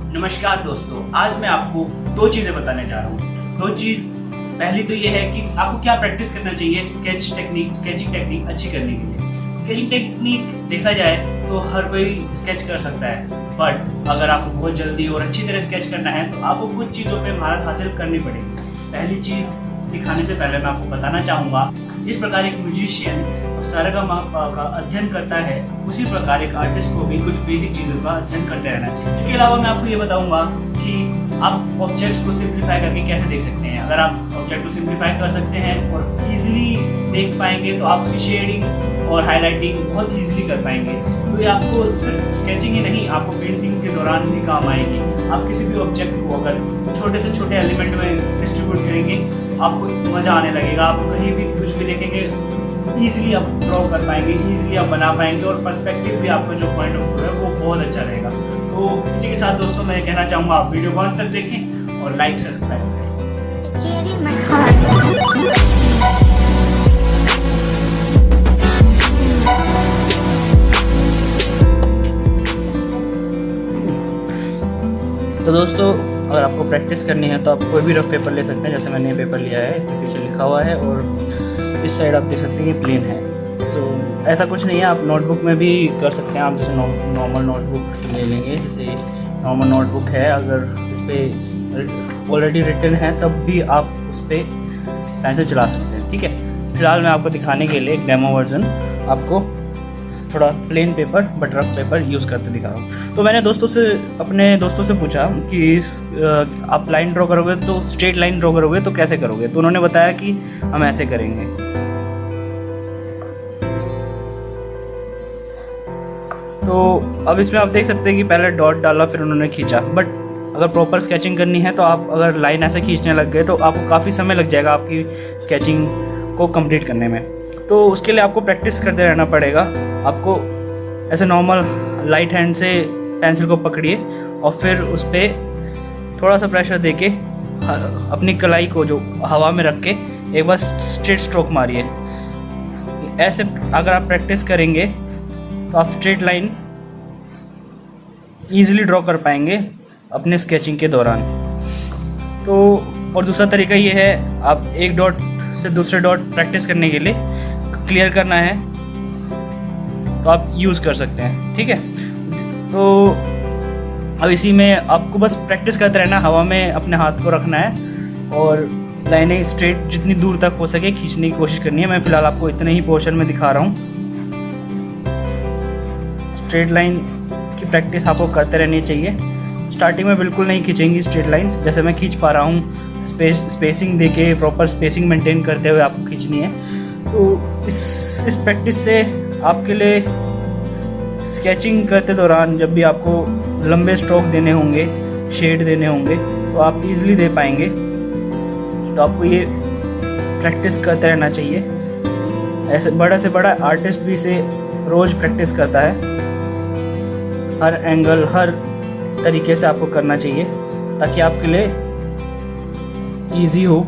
नमस्कार दोस्तों, आज मैं आपको दो चीज़ें बताने जा रहा हूँ। दो चीज़, पहली तो ये है कि आपको क्या प्रैक्टिस करना चाहिए स्केचिंग टेक्निक अच्छी करने के लिए। स्केचिंग टेक्निक देखा जाए तो हर कोई स्केच कर सकता है, बट अगर आपको बहुत जल्दी और अच्छी तरह स्केच करना है तो आपको कुछ चीज़ों पे महारत हासिल करनी पड़ेगी। पहली चीज़ सिखाने से पहले मैं आपको बताना चाहूँगा, जिस प्रकार एक म्यूजिशियन सारेगामापा का अध्ययन करता है, उसी प्रकार एक आर्टिस्ट को भी कुछ बेसिक चीज़ों का अध्ययन करते रहना चाहिए। इसके अलावा मैं आपको ये बताऊंगा कि आप ऑब्जेक्ट्स को सिंप्लीफाई करके कैसे देख सकते हैं। अगर आप ऑब्जेक्ट को सिंप्लीफाई कर सकते हैं और इजीली देख पाएंगे तो आप उसकी शेडिंग और हाईलाइटिंग बहुत इजीली कर पाएंगे। तो ये आपको सिर्फ स्केचिंग ही नहीं, आपको पेंटिंग के दौरान भी काम आएगी। आप किसी भी ऑब्जेक्ट को अगर छोटे से छोटे एलिमेंट में डिस्ट्रीब्यूट करेंगे, आपको मज़ा आने लगेगा। आप कहीं भी कुछ भी देखेंगे, ईजिली आप ड्रॉ कर पाएंगे, ईजिली आप बना पाएंगे और पर्सपेक्टिव भी आपका जो पॉइंट ऑफ व्यू है वो बहुत अच्छा रहेगा। तो इसी के साथ दोस्तों मैं कहना चाहूँगा, आप वीडियो को अंत तक देखें और लाइक सब्सक्राइब करें। तो दोस्तों, अगर आपको प्रैक्टिस करनी है तो आप कोई भी रफ पेपर ले सकते हैं। जैसे मैंने ये पेपर लिया है, इसके पीछे लिखा हुआ है और इस साइड आप देख सकते हैं ये प्लेन है। तो ऐसा कुछ नहीं है, आप नोटबुक में भी कर सकते हैं। आप जैसे नॉर्मल नोटबुक ले लेंगे, जैसे नॉर्मल नोटबुक है, अगर इस पर ऑलरेडी रिटन है तब भी आप उस पर पेंसिल चला सकते हैं। ठीक है, फिलहाल मैं आपको दिखाने के लिए एक डेमो वर्जन आपको थोड़ा plain paper but rough paper use करते दिखा रहा हूँ। तो मैंने अपने दोस्तों से पूछा कि आप लाइन ड्रॉ करोगे तो स्ट्रेट लाइन ड्रॉ करोगे तो कैसे करोगे। तो उन्होंने बताया कि हम ऐसे करेंगे। तो अब इसमें आप देख सकते हैं कि पहले डॉट डाला, फिर उन्होंने खींचा। बट अगर प्रॉपर स्केचिंग करनी है तो आप अगर लाइन ऐसे खींचने लग गए तो आपको काफ़ी समय लग जाएगा आपकी स्केचिंग को कंप्लीट करने में। तो उसके लिए आपको प्रैक्टिस करते रहना पड़ेगा। आपको ऐसे नॉर्मल लाइट हैंड से पेंसिल को पकड़िए और फिर उस पर थोड़ा सा प्रेशर देके अपनी कलाई को जो हवा में रख के एक बार स्ट्रेट स्ट्रोक मारिए। ऐसे अगर आप प्रैक्टिस करेंगे तो आप स्ट्रेट लाइन ईजिली ड्रॉ कर पाएंगे अपने स्केचिंग के दौरान। तो और दूसरा तरीका ये है, आप एक डॉट से दूसरे डॉट प्रैक्टिस करने के लिए क्लियर करना है तो आप यूज़ कर सकते हैं। ठीक है, तो अब इसी में आपको बस प्रैक्टिस करते रहना, हवा में अपने हाथ को रखना है और लाइनें स्ट्रेट जितनी दूर तक हो सके खींचने की कोशिश करनी है। मैं फ़िलहाल आपको इतने ही पोर्शन में दिखा रहा हूँ। स्ट्रेट लाइन की प्रैक्टिस आपको करते रहनी चाहिए। स्टार्टिंग में बिल्कुल नहीं खींचेंगी स्ट्रेट लाइंस, जैसे मैं खींच पा रहा हूँ। स्पेसिंग देके प्रॉपर स्पेसिंग मेंटेन करते हुए आपको खींचनी है। तो इस प्रैक्टिस से आपके लिए स्केचिंग करते दौरान जब भी आपको लंबे स्ट्रोक देने होंगे, शेड देने होंगे, तो आप इजीली दे पाएंगे। तो आपको ये प्रैक्टिस करते रहना चाहिए। ऐसे बड़ा से बड़ा आर्टिस्ट भी इसे रोज़ प्रैक्टिस करता है। हर एंगल, हर तरीके से आपको करना चाहिए ताकि आपके लिए ईजी हो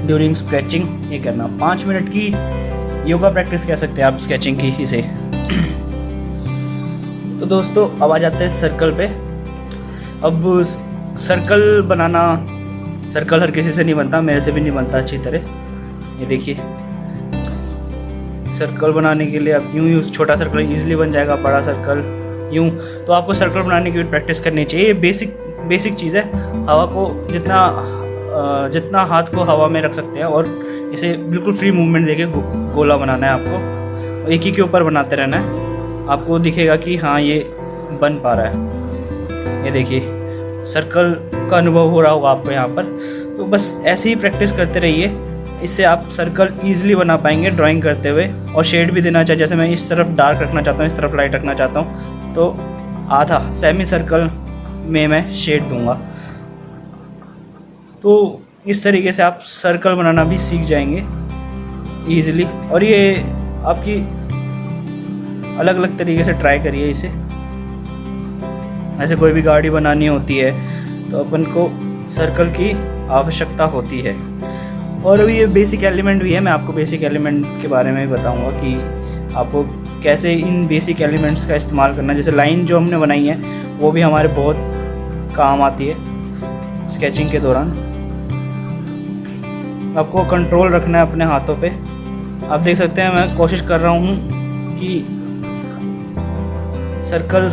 ड्यूरिंग स्केचिंग ये करना। 5 मिनट की योगा प्रैक्टिस कह सकते हैं आप स्केचिंग की इसे। तो दोस्तों, अब आ जाते हैं सर्कल पे। अब सर्कल बनाना, सर्कल हर किसी से नहीं बनता, मेरे से भी नहीं बनता अच्छी तरह। ये देखिए, सर्कल बनाने के लिए आप यूँ छोटा सर्कल ईजिली बन जाएगा, बड़ा सर्कल यूँ। तो आपको सर्कल बनाने की भी प्रैक्टिस करनी चाहिए। ये बेसिक चीज़ है। हवा को जितना हाथ को हवा में रख सकते हैं और इसे बिल्कुल फ्री मूवमेंट देके गोला बनाना है आपको। एक ही के ऊपर बनाते रहना है, आपको दिखेगा कि हाँ ये बन पा रहा है। ये देखिए, सर्कल का अनुभव हो रहा होगा आपको यहाँ पर। तो बस ऐसे ही प्रैक्टिस करते रहिए, इससे आप सर्कल ईजिली बना पाएंगे ड्राइंग करते हुए। और शेड भी देना चाहिए, जैसे मैं इस तरफ डार्क रखना चाहता हूँ, इस तरफ लाइट रखना चाहता हूँ, तो आधा सेमी सर्कल में मैं शेड दूँगा। तो इस तरीके से आप सर्कल बनाना भी सीख जाएंगे ईजिली। और ये आपकी अलग अलग तरीके से ट्राई करिए इसे। ऐसे कोई भी गाड़ी बनानी होती है तो अपन को सर्कल की आवश्यकता होती है। और अभी ये बेसिक एलिमेंट भी है, मैं आपको बेसिक एलिमेंट के बारे में बताऊंगा कि आपको कैसे इन बेसिक एलिमेंट्स का इस्तेमाल करना। जैसे लाइन जो हमने बनाई है वो भी हमारे बहुत काम आती है स्केचिंग के दौरान। आपको कंट्रोल रखना है अपने हाथों पे। आप देख सकते हैं मैं कोशिश कर रहा हूँ कि सर्कल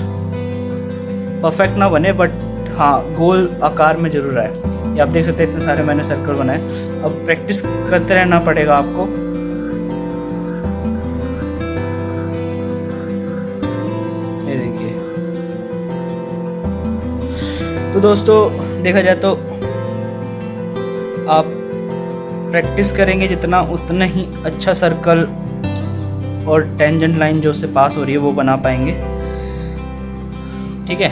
परफेक्ट ना बने, बट हाँ गोल आकार में ज़रूर आए। ये आप देख सकते हैं इतने सारे मैंने सर्कल बनाए। अब प्रैक्टिस करते रहना पड़ेगा आपको। ये देखिए। तो दोस्तों देखा जाए तो आप प्रैक्टिस करेंगे जितना, उतना ही अच्छा सर्कल और टेंजेंट लाइन जो उससे पास हो रही है वो बना पाएंगे। ठीक है,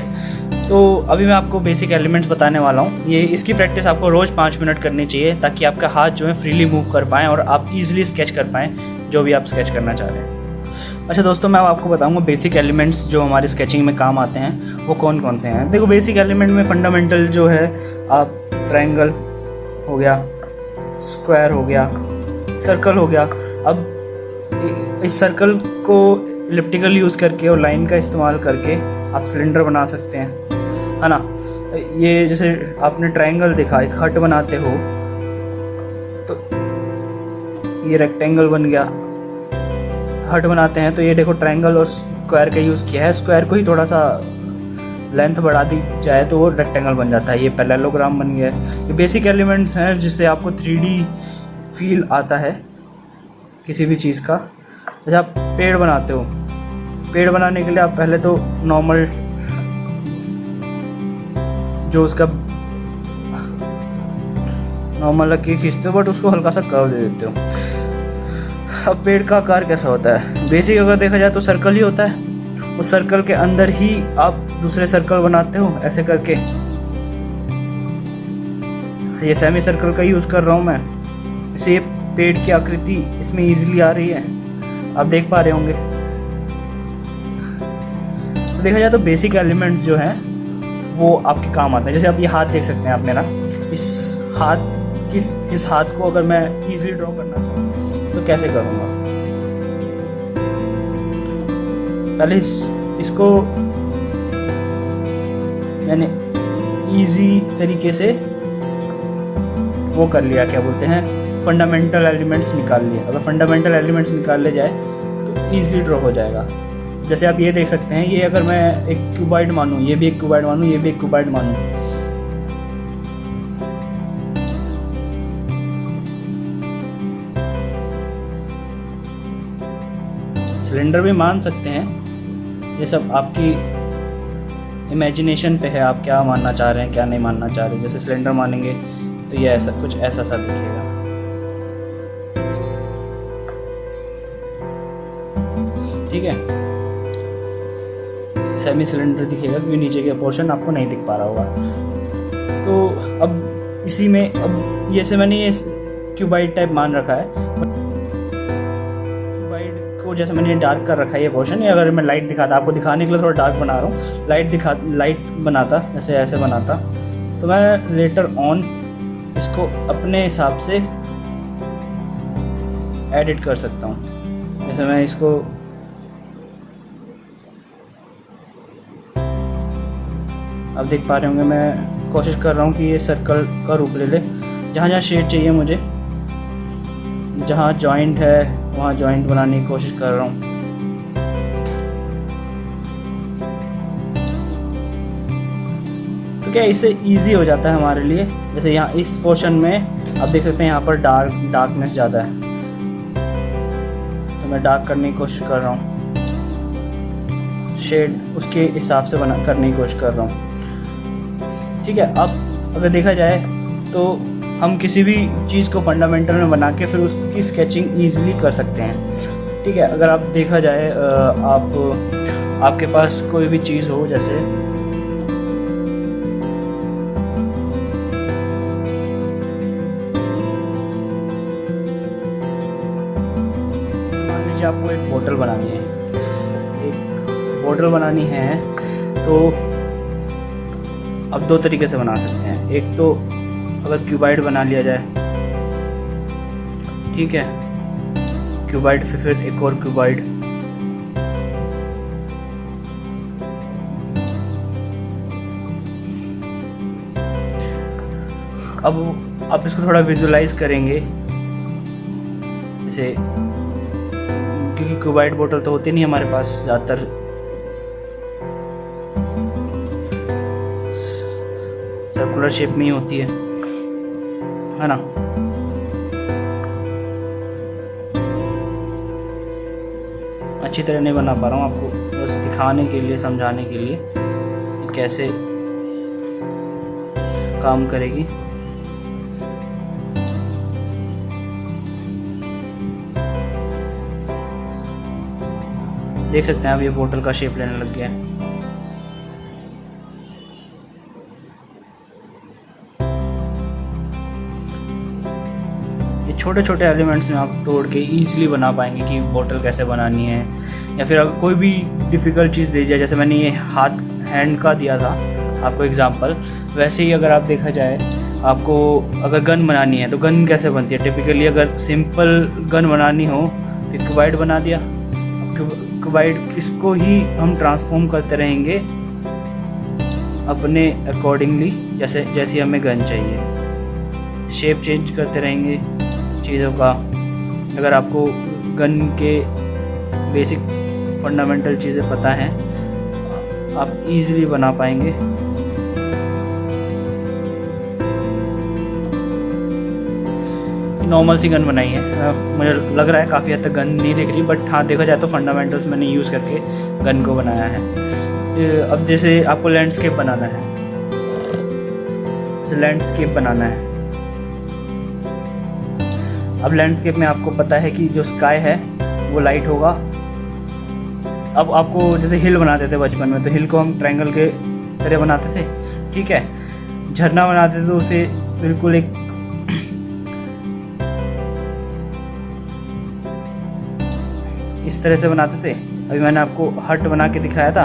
तो अभी मैं आपको बेसिक एलिमेंट्स बताने वाला हूँ। ये इसकी प्रैक्टिस आपको रोज़ 5 मिनट करनी चाहिए ताकि आपका हाथ जो है फ्रीली मूव कर पाएँ और आप इजीली स्केच कर पाएँ जो भी आप स्केच करना चाह रहे हैं। अच्छा दोस्तों, मैं आपको बताऊंगा बेसिक एलिमेंट्स जो हमारे स्केचिंग में काम आते हैं वो कौन कौन से हैं। देखो बेसिक एलिमेंट में फंडामेंटल जो है आप ट्रायंगल हो गया, स्क्वायर हो गया, सर्कल हो गया। अब इस सर्कल को इलिप्टिकल यूज़ करके और लाइन का इस्तेमाल करके आप सिलेंडर बना सकते हैं, है ना। ये जैसे आपने ट्रायंगल देखा, एक हट बनाते हो तो ये रेक्टेंगल बन गया। हट बनाते हैं तो ये देखो ट्रायंगल और स्क्वायर का यूज़ किया है। स्क्वायर को ही थोड़ा सा लेंथ बढ़ा दी जाए तो वो रेक्टेंगल बन जाता है। ये पैरेललोग्राम बन गया है। ये बेसिक एलिमेंट्स हैं जिससे आपको 3D फील आता है किसी भी चीज़ का। जैसे आप पेड़ बनाते हो, पेड़ बनाने के लिए आप पहले तो नॉर्मल जो उसका नॉर्मल लकीर खींचते हो, बट उसको हल्का सा कर्व दे देते हो। अब पेड़ का आकार कैसा होता है? बेसिक अगर देखा जाए तो सर्कल ही होता है। उस सर्कल के अंदर ही आप दूसरे सर्कल बनाते हो ऐसे करके। ये सेमी सर्कल का यूज़ कर रहा हूँ मैं। इसे पेड़ की आकृति इसमें इजीली आ रही है, आप देख पा रहे होंगे। तो देखा जाए तो बेसिक एलिमेंट्स जो हैं वो आपके काम आते हैं। जैसे आप ये हाथ देख सकते हैं आप मेरा, इस हाथ को अगर मैं इजीली ड्रॉ करना चाहूँ तो कैसे करूँगा? पहले इसको मैंने इजी तरीके से वो कर लिया, क्या बोलते हैं, फंडामेंटल एलिमेंट्स निकाल लिए। अगर फंडामेंटल एलिमेंट्स निकाल ले जाए तो इजीली ड्रॉ हो जाएगा। जैसे आप ये देख सकते हैं, ये अगर मैं एक क्यूबॉइड मानूँ, ये भी एक क्यूबॉइड मानूँ, ये भी एक क्यूबॉइड मानूँ, सिलेंडर भी मान सकते हैं। ये सब आपकी इमेजिनेशन पे है, आप क्या मानना चाह रहे हैं क्या नहीं मानना चाह रहे। जैसे सिलेंडर मानेंगे तो ये ऐसा कुछ ऐसा सा दिखेगा। ठीक है, सेमी सिलेंडर दिखेगा क्योंकि नीचे का पोर्शन आपको नहीं दिख पा रहा होगा। तो अब इसी में अब जैसे मैंने ये क्यूबॉइड टाइप मान रखा है, को जैसे मैंने डार्क कर रखा है ये पोर्शन। ये अगर मैं लाइट दिखाता, आपको दिखाने के लिए थोड़ा डार्क बना रहा हूँ, लाइट बनाता जैसे ऐसे बनाता, तो मैं लेटर ऑन इसको अपने हिसाब से एडिट कर सकता हूँ। जैसे मैं इसको अब देख पा रहे होंगे, मैं कोशिश कर रहा हूँ कि ये सर्कल का रूप ले ले। जहाँ जहाँ शेड चाहिए मुझे, जहाँ जॉइंट है वहाँ जॉइंट बनाने की कोशिश कर रहा हूँ। तो क्या इससे इजी हो जाता है हमारे लिए। जैसे यहाँ इस पोर्शन में आप देख सकते हैं यहाँ पर डार्कनेस ज़्यादा है, तो मैं डार्क करने की कोशिश कर रहा हूँ, शेड उसके हिसाब से करने की कोशिश कर रहा हूँ। ठीक है, अब अगर देखा जाए तो हम किसी भी चीज़ को फंडामेंटल में बना के फिर उसकी स्केचिंग ईजिली कर सकते हैं। ठीक है, अगर आप देखा जाए आपके पास कोई भी चीज़ हो, जैसे मान लीजिए आपको एक बोतल बनानी है, तो अब 2 तरीके से बना सकते हैं। एक तो अगर क्यूबॉइड बना लिया जाए, ठीक है, क्यूबॉइड फिर एक और क्यूबॉइड, अब आप इसको थोड़ा विजुलाइज करेंगे, जैसे क्योंकि क्यूबाइड बोतल तो होती नहीं हमारे पास, ज़्यादातर सर्कुलर शेप में ही होती है ना। अच्छी तरह नहीं बना पा रहा हूँ, आपको बस दिखाने के लिए, समझाने के लिए कि कैसे काम करेगी। देख सकते हैं अब ये बोतल का शेप लेने लग गया है। ये छोटे छोटे एलिमेंट्स में आप तोड़ के ईजिली बना पाएंगे कि बोतल कैसे बनानी है। या फिर अगर कोई भी डिफ़िकल्ट चीज़ दी जाए, जैसे मैंने ये हैंड का दिया था आपको एग्जांपल, वैसे ही अगर आप देखा जाए, आपको अगर गन बनानी है तो गन कैसे बनती है टिपिकली, अगर सिंपल गन बनानी हो तो क्यूबाइड बना दिया। क्यूबाइड इसको ही हम ट्रांसफॉर्म करते रहेंगे अपने अकॉर्डिंगली, जैसे हमें गन चाहिए, शेप चेंज करते रहेंगे चीज़ों का। अगर आपको गन के बेसिक फंडामेंटल चीज़ें पता हैं, आप इजीली बना पाएंगे। नॉर्मल सी गन बनाई है, मुझे लग रहा है काफ़ी हद तक गन नहीं दिख रही, बट हाँ देखा जाए तो फंडामेंटल्स मैंने यूज़ करके गन को बनाया है। अब जैसे आपको लैंडस्केप बनाना है, अब लैंडस्केप में आपको पता है कि जो स्काई है वो लाइट होगा। अब आपको जैसे हिल बनाते थे बचपन में, तो हिल को हम ट्रायंगल के तरह बनाते थे, ठीक है। झरना बनाते थे तो उसे बिल्कुल एक इस तरह से बनाते थे। अभी मैंने आपको हट बना के दिखाया था,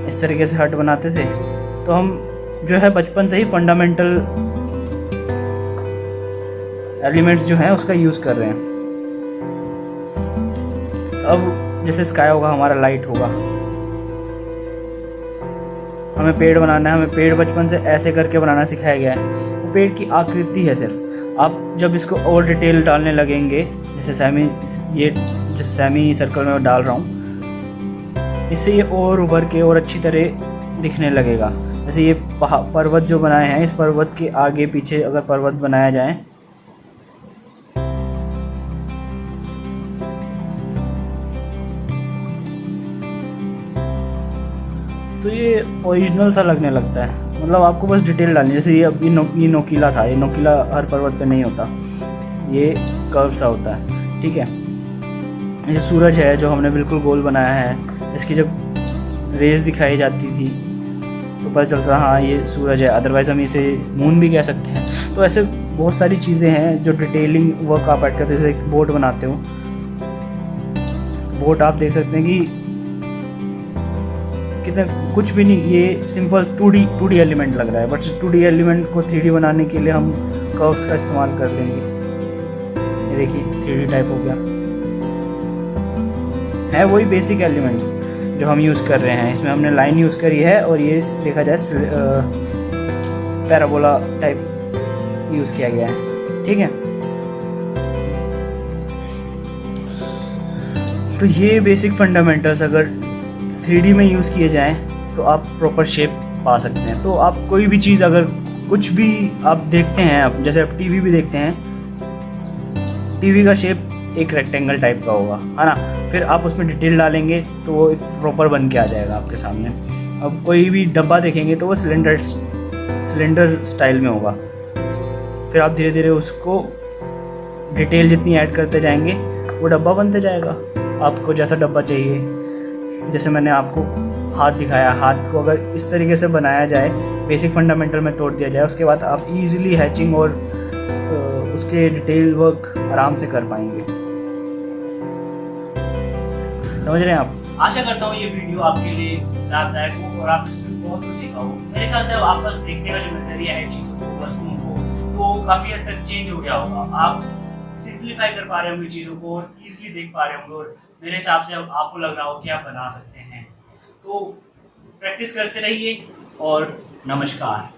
इस तरीके से हट बनाते थे। तो हम जो है बचपन से ही फंडामेंटल एलिमेंट्स जो हैं उसका यूज़ कर रहे हैं। अब जैसे स्काई होगा हमारा लाइट होगा, हमें पेड़ बनाना है, हमें पेड़ बचपन से ऐसे करके बनाना सिखाया गया है। तो पेड़ की आकृति है सिर्फ, आप जब इसको और डिटेल डालने लगेंगे, जैसे सेमी सर्कल में डाल रहा हूँ, इससे ये और उभर के और अच्छी तरह दिखने लगेगा। जैसे ये पर्वत जो बनाए हैं, इस पर्वत के आगे पीछे अगर पर्वत बनाया जाए तो ये ओरिजिनल सा लगने लगता है। मतलब आपको बस डिटेल डालनी है। जैसे ये अब ये नोकीला था, ये नोकीला हर पर्वत पे नहीं होता, ये कर्व सा होता है, ठीक है। ये सूरज है जो हमने बिल्कुल गोल बनाया है, इसकी जब रेज दिखाई जाती थी तो पता चलता हाँ ये सूरज है, अदरवाइज़ हम इसे मून भी कह सकते हैं। तो ऐसे बहुत सारी चीज़ें हैं जो डिटेलिंग वर्क आप ऐड करते हैं। जैसे एक बोट बनाते हो, बोट आप देख सकते हैं कि कितना कुछ भी नहीं, ये सिंपल 2D एलिमेंट लग रहा है, बट 2D एलिमेंट को 3D बनाने के लिए हम कर्व्स का इस्तेमाल कर लेंगे। ये देखिए 3D टाइप हो गया है, वही बेसिक एलिमेंट्स जो हम यूज़ कर रहे हैं। इसमें हमने लाइन यूज़ करी है और ये देखा जाए पैराबोला टाइप यूज़ किया गया है, ठीक है। तो ये बेसिक फंडामेंटल्स अगर 3D में यूज़ किए जाएं तो आप प्रॉपर शेप पा सकते हैं। तो आप कोई भी चीज़, अगर कुछ भी आप देखते हैं, आप जैसे आप टीवी भी देखते हैं, टीवी का शेप एक रेक्टेंगल टाइप का होगा, है ना। फिर आप उसमें डिटेल डालेंगे तो वो एक प्रॉपर बन के आ जाएगा आपके सामने। अब कोई भी डब्बा देखेंगे तो वो सिलेंडर स्टाइल में होगा। फिर आप धीरे धीरे उसको डिटेल जितनी ऐड करते जाएंगे वो डब्बा बनते जाएगा, आपको जैसा डब्बा चाहिए। जैसे मैंने आपको हाथ दिखाया, हाथ को अगर इस तरीके से बनाया जाए, बेसिक फंडामेंटल में तोड़ दिया जाए, उसके बाद आप इजीली हैचिंग और उसके डिटेल वर्क आराम से कर पाएंगे। समझ रहे हैं आप? आशा करता हूँ ये वीडियो आपके लिए लाभदायक हो और आप इससे बहुत कुछ सीखा हो। मेरे ख्याल से अब आपका देखने का जो नजरिया है चीज़ों को, वस्तुओं को, वो काफ़ी हद तक चेंज हो गया होगा। आप सिंप्लीफाई कर पा रहे होंगे चीज़ों को और ईजिली देख पा रहे होंगे, और मेरे हिसाब से अब आपको लग रहा हो कि आप बना सकते हैं। तो प्रैक्टिस करते रहिए और नमस्कार।